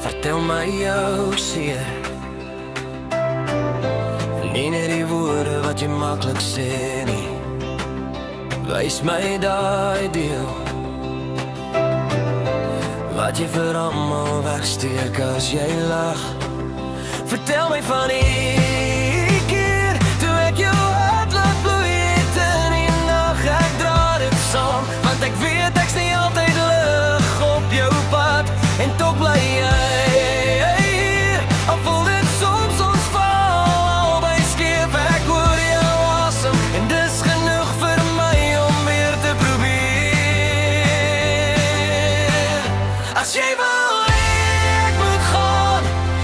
Vertel my jou seer. Nie net die woorde wat jy maklik sê nie. Wys my daai deel wat jy vir almal wegsteek as jy lag. Vertel my van die keer toe ek jou hart laat bloei het in die nag. Ek dra dit saam, want ek weet ek's nie altyd lig op jou pad. En toch bly jy hier, al voel dit soms ons val albei skeef. Ek hoor jou asem en dis genoeg vir my om weer te probeer. As jy wil ek moet gaan,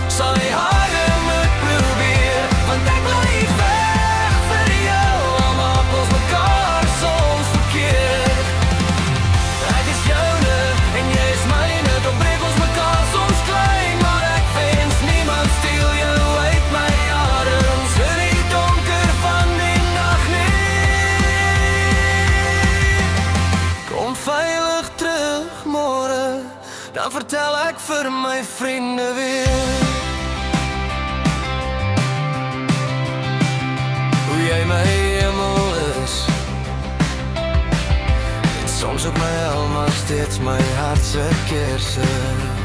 sal jy harder moet probeer. Want ek bly weg vir jou, al maak ons mekaar soms verkeerd. Ek is joune en jy is myne, dan breek ons mekaar soms klein. Maar ek wens niemand steel jou uit my arms in die donker van die nag nie. Kom veilig terug môre, dan vertel ek vir my vriende weer hoe jy my hemel is. En soms op my hel, maar steeds my hart se kerse.